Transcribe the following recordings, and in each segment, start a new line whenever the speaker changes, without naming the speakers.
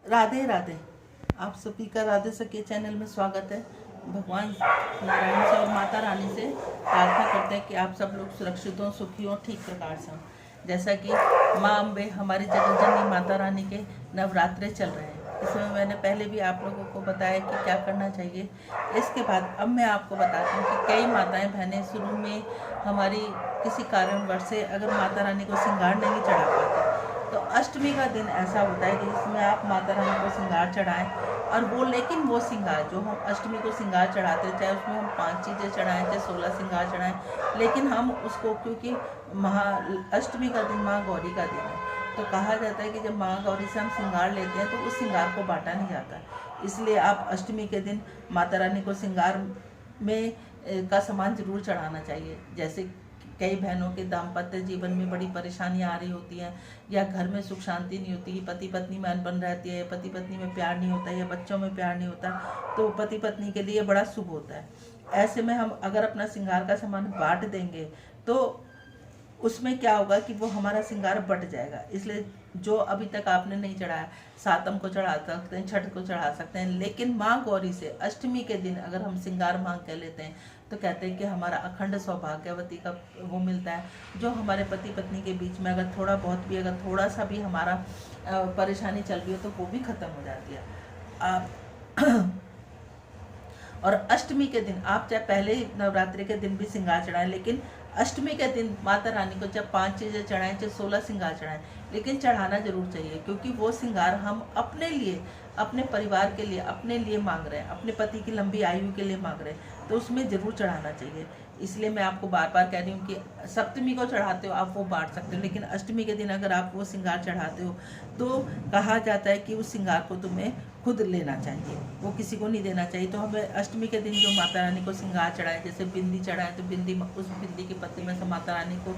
राधे राधे। आप सभी का राधे सखी चैनल में स्वागत है। भगवान नारायण से और माता रानी से प्रार्थना करते हैं कि आप सब लोग सुरक्षित हों, सुखी हों, ठीक प्रकार से हों। जैसा कि माँ अम्बे हमारी जगतजननी माता रानी के नवरात्रे चल रहे हैं, इसमें मैंने पहले भी आप लोगों को बताया कि क्या करना चाहिए। इसके बाद अब मैं आपको बताती हूँ कि कई माताएं बहनें शुरू में हमारी किसी कारणवश से अगर माता रानी को श्रृंगार नहीं चढ़ा पाते, तो अष्टमी का दिन ऐसा होता है कि जिसमें आप माता रानी को श्रृंगार चढ़ाएं। और वो लेकिन वो श्रृंगार जो हम अष्टमी को श्रृंगार चढ़ाते हैं, चाहे उसमें हम 5 चीज़ें चढ़ाएं, चाहे 16 श्रृंगार चढ़ाएं, लेकिन हम उसको, क्योंकि अष्टमी का दिन माँ गौरी का दिन है, तो कहा जाता है कि जब माँ गौरी से हम श्रृंगार लेते हैं तो उस श्रृंगार को बांटा नहीं जाता। इसलिए आप अष्टमी के दिन माता रानी को श्रृंगार में का सामान जरूर चढ़ाना चाहिए। जैसे कई बहनों के दाम्पत्य जीवन में बड़ी परेशानियां आ रही होती हैं, या घर में सुख शांति नहीं होती, पति पत्नी में अनबन रहती है, पति पत्नी में प्यार नहीं होता, या बच्चों में प्यार नहीं होता, तो पति पत्नी के लिए बड़ा शुभ होता है। ऐसे में हम अगर अपना श्रृंगार का सामान बांट देंगे तो उसमें क्या होगा कि वो हमारा श्रृंगार बट जाएगा। इसलिए जो अभी तक आपने नहीं चढ़ाया, सातम को चढ़ा सकते हैं, छठ को चढ़ा सकते हैं, लेकिन माँ गौरी से अष्टमी के दिन अगर हम श्रृंगार मांग कर लेते हैं तो कहते हैं कि हमारा अखंड सौभाग्यवती का वो मिलता है। जो हमारे पति पत्नी के बीच में अगर थोड़ा बहुत भी, अगर थोड़ा सा भी हमारा परेशानी चल रही हो तो वो भी खत्म हो जाती है। आप और अष्टमी के दिन आप चाहे पहले नवरात्रि के दिन भी श्रृंगार चढ़ाएं, लेकिन अष्टमी के दिन माता रानी को जब 5 चीज़ें चढ़ाएं, चाहे 16 श्रृंगार चढ़ाएं, लेकिन चढ़ाना जरूर चाहिए, क्योंकि वो श्रृंगार हम अपने लिए, अपने परिवार के लिए, अपने लिए मांग रहे हैं, अपने पति की लंबी आयु के लिए मांग रहे हैं, तो उसमें जरूर चढ़ाना चाहिए। इसलिए मैं आपको बार बार कह रही हूँ कि सप्तमी को चढ़ाते हो आप वो बांट सकते हो, लेकिन अष्टमी के दिन अगर आप वो श्रृंगार चढ़ाते हो तो कहा जाता है कि उस श्रृंगार को तुम्हें खुद लेना चाहिए, वो किसी को नहीं देना चाहिए। तो हमें अष्टमी के दिन जो माता रानी को श्रृंगार चढ़ाएं, जैसे बिंदी चढ़ाएं तो बिंदी, उस बिंदी के पत्ते में से माता रानी को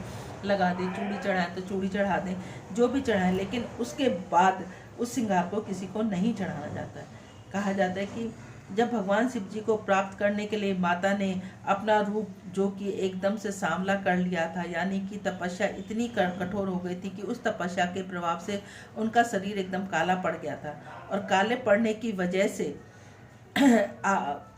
लगा दें, चूड़ी चढ़ाएं तो चूड़ी चढ़ा दें, जो भी चढ़ाएं, लेकिन उसके बाद उस श्रृंगार को किसी को नहीं चढ़ाना जाता है। कहा जाता है कि जब भगवान शिव जी को प्राप्त करने के लिए माता ने अपना रूप जो कि एकदम से सांवला कर लिया था, यानी कि तपस्या इतनी कठोर हो गई थी कि उस तपस्या के प्रभाव से उनका शरीर एकदम काला पड़ गया था, और काले पड़ने की वजह से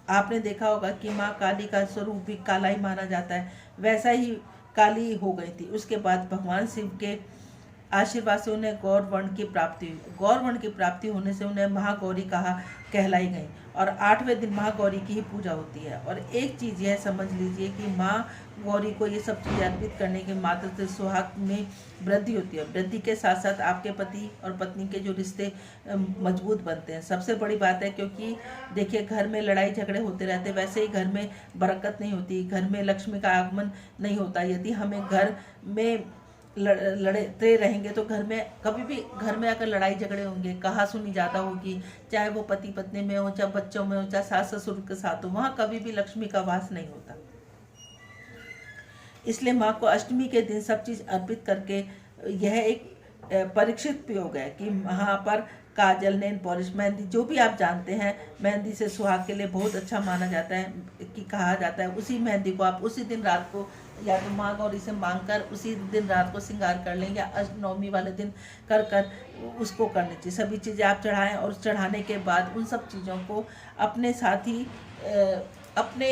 आपने देखा होगा कि माँ काली का स्वरूप भी काला ही माना जाता है, वैसा ही काली हो गई थी। उसके बाद भगवान शिव के आशीर्वाद से उन्हें गौर वर्ण की प्राप्ति हुई। गौर वर्ण की प्राप्ति होने से उन्हें महागौरी कहलाई गई, और 8वें दिन महागौरी की ही पूजा होती है। और एक चीज़ यह समझ लीजिए कि माँ गौरी को ये सब चीज़ें अर्पित करने के मात्र से सुहाग में वृद्धि होती है। वृद्धि के साथ साथ आपके पति और पत्नी के जो रिश्ते मजबूत बनते हैं, सबसे बड़ी बात है। क्योंकि देखिए, घर में लड़ाई झगड़े होते रहते, वैसे ही घर में बरकत नहीं होती, घर में लक्ष्मी का आगमन नहीं होता। यदि हमें घर में लड़ते रहेंगे तो घर में कभी भी, घर में अगर लड़ाई झगड़े होंगे, कहा सुनी ज़्यादा होगी, चाहे वो पति पत्नी में हो, चाहे बच्चों में हो, चाहे सास ससुर के साथ हो, वहाँ कभी भी लक्ष्मी का वास नहीं होता। इसलिए माँ को अष्टमी के दिन सब चीज़ अर्पित करके, यह एक परीक्षित प्रयोग है कि वहाँ पर काजल, नेल पॉलिश, मेहंदी, जो भी आप जानते हैं, मेहंदी से सुहाग के लिए बहुत अच्छा माना जाता है, कि कहा जाता है उसी मेहंदी को आप उसी दिन रात को या तो माँ गौरी से मांग कर उसी दिन रात को श्रृंगार कर लें, या अष्टनवमी वाले दिन कर उसको करनी चाहिए। सभी चीज़ें आप चढ़ाएं, और चढ़ाने के बाद उन सब चीज़ों को अपने साथ ही अपने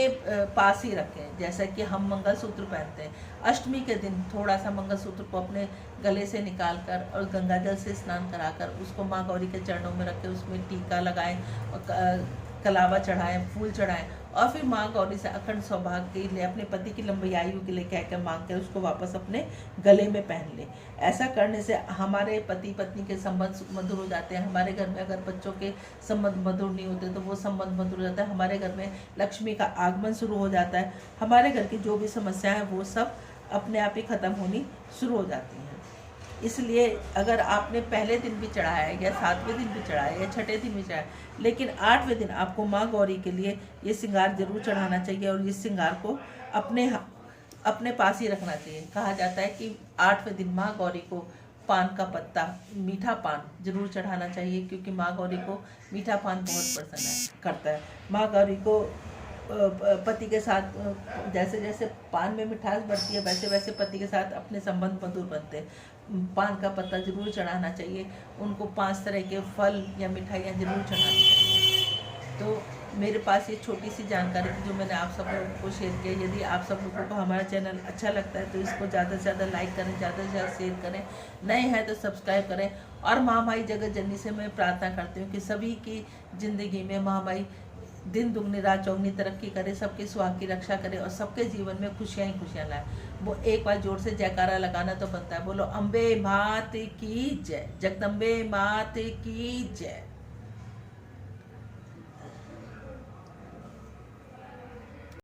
पास ही रखें। जैसा कि हम मंगलसूत्र पहनते हैं, अष्टमी के दिन थोड़ा सा मंगलसूत्र को अपने गले से निकाल कर और गंगा जल से स्नान कराकर उसको माँ गौरी के चरणों में रखें, उसमें टीका लगाएं और कलावा चढ़ाएं, फूल चढ़ाएं, और फिर माँ गौरी से अखंड सौभाग्य के लिए, अपने पति की लंबी आयु के लिए कहकर मांग कर उसको वापस अपने गले में पहन लें। ऐसा करने से हमारे पति पत्नी के संबंध मधुर हो जाते हैं। हमारे घर में अगर बच्चों के संबंध मधुर नहीं होते तो वो संबंध मधुर हो जाता है। हमारे घर में लक्ष्मी का आगमन शुरू हो जाता है। हमारे घर की जो भी समस्याएं हैं वो सब अपने आप ही खत्म होनी शुरू हो जाती हैं। इसलिए अगर आपने पहले दिन भी चढ़ाया है, या 7वें दिन भी चढ़ाया, या छठे दिन भी चढ़ाया, लेकिन 8वें दिन आपको माँ गौरी के लिए ये श्रृंगार जरूर चढ़ाना चाहिए, और इस श्रृंगार को अपने पास ही रखना चाहिए। कहा जाता है कि 8वें दिन माँ गौरी को पान का पत्ता, मीठा पान जरूर चढ़ाना चाहिए, क्योंकि माँ गौरी को मीठा पान बहुत पसंद करता है। माँ गौरी को पति के साथ जैसे जैसे पान में मिठास बढ़ती है वैसे वैसे पति के साथ अपने संबंध मधुर बनते हैं। पान का पत्ता जरूर चढ़ाना चाहिए उनको, 5 तरह के फल या मिठाइयाँ जरूर चढ़ानी चाहिए। तो मेरे पास ये छोटी सी जानकारी थी जो मैंने आप सब लोगों को शेयर किया। यदि आप सब लोगों को हमारा चैनल अच्छा लगता है तो इसको ज़्यादा से ज़्यादा लाइक करें, ज़्यादा से ज़्यादा शेयर करें, नए हैं तो सब्सक्राइब करें। और महामाई जगत जननी से मैं प्रार्थना करती हूँ कि सभी की ज़िंदगी में महामाई दिन दुगनी रात चौगनी तरक्की करे, सबके सुहाग की रक्षा करे और सबके जीवन में खुशियाँ ही खुशियाँ लाए। वो एक बार जोर से जयकारा लगाना तो बनता है। बोलो अम्बे मात की जय, जगदम्बे मात की जय।